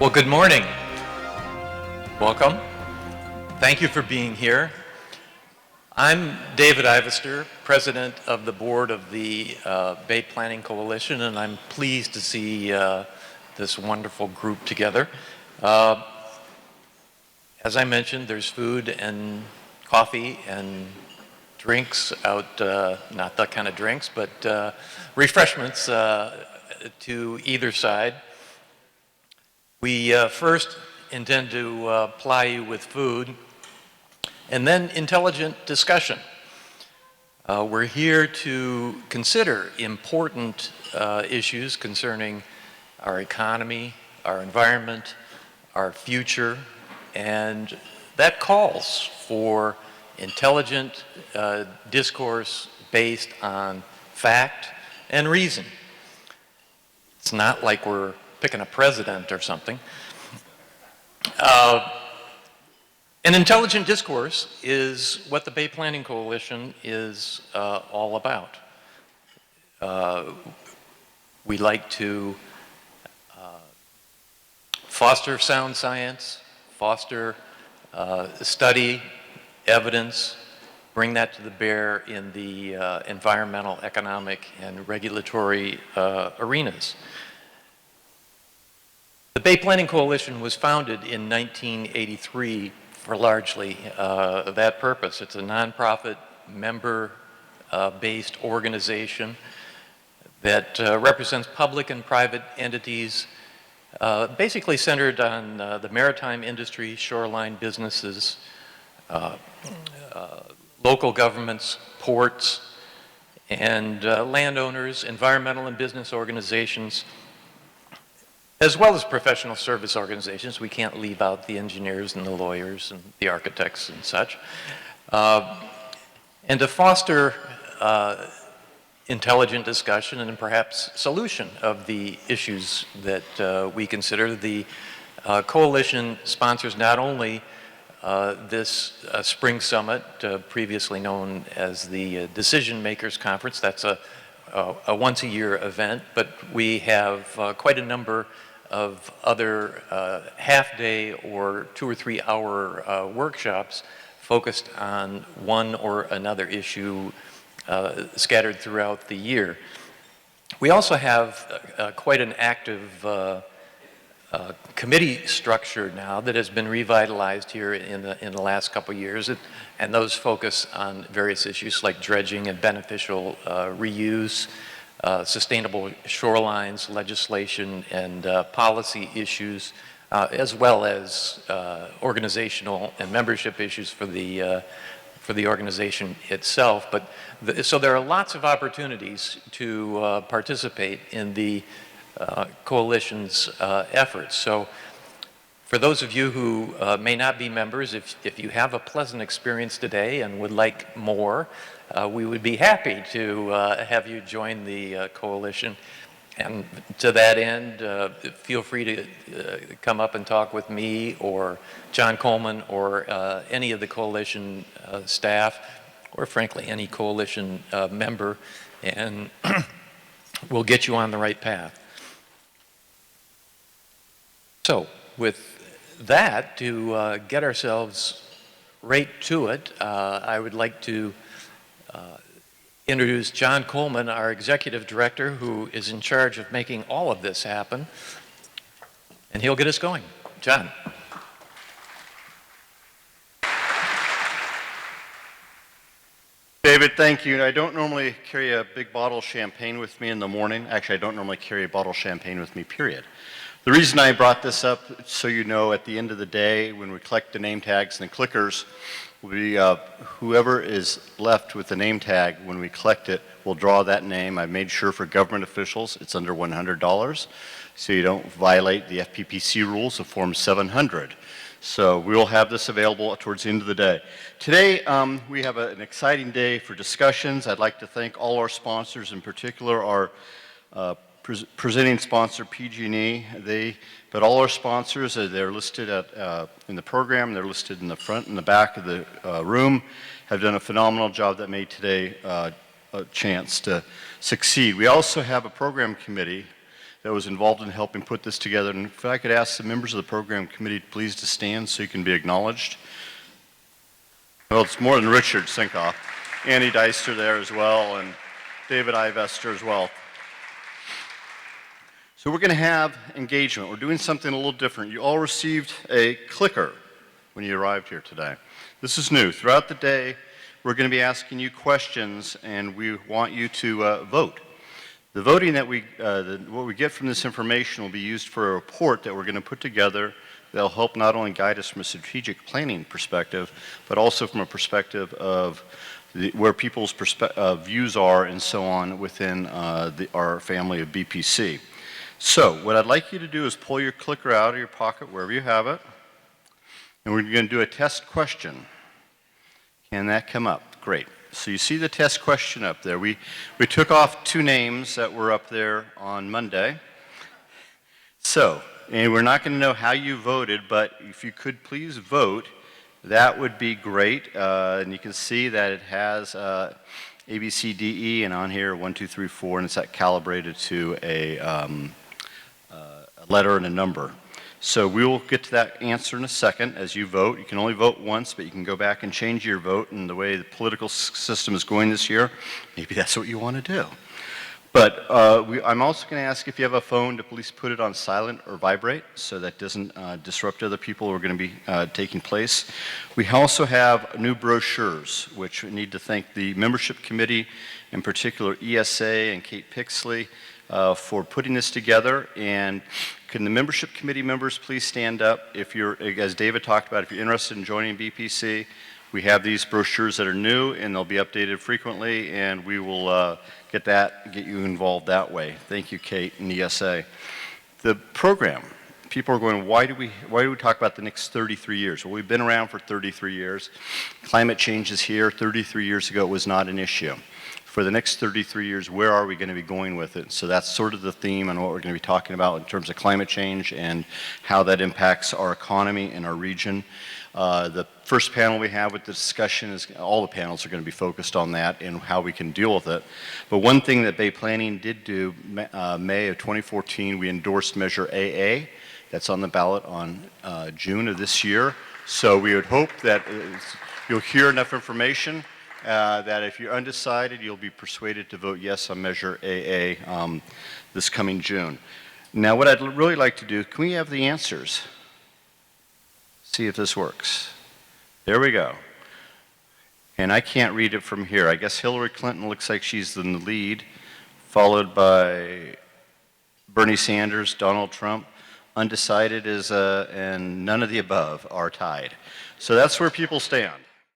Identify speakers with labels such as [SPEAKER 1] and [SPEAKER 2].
[SPEAKER 1] Well, good morning. Welcome. Thank you for being here. I'm David Ivester, President of the Board of the Bay Planning Coalition, and I'm pleased to see this wonderful group together. As I mentioned, there's food and coffee and drinks out, not that kind of drinks, but refreshments to either side. We first intend to ply you with food and then intelligent discussion. We're here to consider important issues concerning our economy, our environment, our future, and that calls for intelligent discourse based on fact and reason. It's not like we're picking a president or something. An intelligent discourse is what the Bay Planning Coalition is all about. We like to foster sound science, foster study, evidence, bring that to the bear in the environmental, economic, and regulatory arenas. The Bay Planning Coalition was founded in 1983 for largely that purpose. It's a nonprofit, member-based organization that represents public and private entities, basically centered on the maritime industry, shoreline businesses, local governments, ports, and landowners, environmental and business organizations, as well as professional service organizations. We can't leave out the engineers and the lawyers and the architects and such. And to foster intelligent discussion and perhaps solution of the issues that we consider, the coalition sponsors not only this spring summit, previously known as the Decision Makers Conference. That's a once-a-year event, but we have quite a number of other half-day or 2 or 3 hour workshops focused on one or another issue scattered throughout the year. We also have quite an active committee structure now that has been revitalized here in the last couple of years, and those focus on various issues like dredging and beneficial reuse, sustainable shorelines, legislation, and policy issues, as well as organizational and membership issues for the organization itself. But so there are lots of opportunities to participate in the coalition's efforts. So for those of you who may not be members, if you have a pleasant experience today and would like more, we would be happy to have you join the coalition. And to that end, feel free to come up and talk with me or John Coleman or any of the coalition staff, or frankly any coalition member, and we'll get you on the right path. So with that, to get ourselves right to it, I would like to introduce John Coleman, our Executive Director, who is in charge of making all of this happen, and he'll get us going. John.
[SPEAKER 2] David, thank you. I don't normally carry a big bottle of champagne with me in the morning. Actually, I don't normally carry a bottle of champagne with me, period. The reason I brought this up, so you know, at the end of the day, when we collect the name tags and the clickers, whoever is left with the name tag, when we collect it, we'll draw that name. I made sure for government officials it's under $100, so you don't violate the FPPC rules of Form 700. So we will have this available towards the end of the day. Today, we have an exciting day for discussions. I'd like to thank all our sponsors, in particular our presenting sponsor, PG&E. But all our sponsors, they're listed in the program, they're listed in the front and the back of the room, have done a phenomenal job that made today a chance to succeed. We also have a program committee that was involved in helping put this together. And if I could ask the members of the program committee please to stand so you can be acknowledged. Well, it's more than Richard Sinkoff. Annie Deister there as well, and David Ivester as well. So we're going to have engagement. We're doing something a little different. You all received a clicker when you arrived here today. This is new. Throughout the day, we're going to be asking you questions, and we want you to vote. The voting that what we get from this information will be used for a report that we're going to put together that'll help not only guide us from a strategic planning perspective, but also from a perspective of where people's views are and so on within our family of BPC. So what I'd like you to do is pull your clicker out of your pocket, wherever you have it, and we're going to do a test question. Can that come up? Great. So you see the test question up there. We took off 2 names that were up there on Monday. So, and we're not going to know how you voted, but if you could please vote, that would be great. And you can see that it has A, B, C, D, E, and on here 1, 2, 3, 4, and it's calibrated to a letter and a number. So we will get to that answer in a second as you vote. You can only vote once, but you can go back and change your vote. And the way the political system is going this year, maybe that's what you want to do. But I'm also going to ask if you have a phone to please put it on silent or vibrate so that doesn't disrupt other people who are going to be taking place. We also have new brochures, which we need to thank the membership committee, in particular ESA and Kate Pixley, for putting this together. And can the membership committee members please stand up if you're, as David talked about, if you're interested in joining BPC. We have these brochures that are new and they'll be updated frequently, and we will get you involved that way. Thank you, Kate and ESA. The program, people are going, why do we talk about the next 33 years? Well, we've been around for 33 years. Climate change is here. 33 years ago, it was not an issue. For the next 33 years, where are we going to be going with it? So that's sort of the theme and what we're going to be talking about in terms of climate change and how that impacts our economy and our region. The first panel we have with the discussion is, all the panels are going to be focused on that and how we can deal with it. But one thing that Bay Planning did do, May of 2014, we endorsed Measure AA. That's on the ballot on June of this year. So we would hope that you'll hear enough information that if you're undecided, you'll be persuaded to vote yes on Measure AA this coming June. Now, what I'd really like to do, can we have the answers? See if this works. There we go. And I can't read it from here. I guess Hillary Clinton looks like she's in the lead, followed by Bernie Sanders, Donald Trump. Undecided is, and none of the above are tied. So that's where people stand.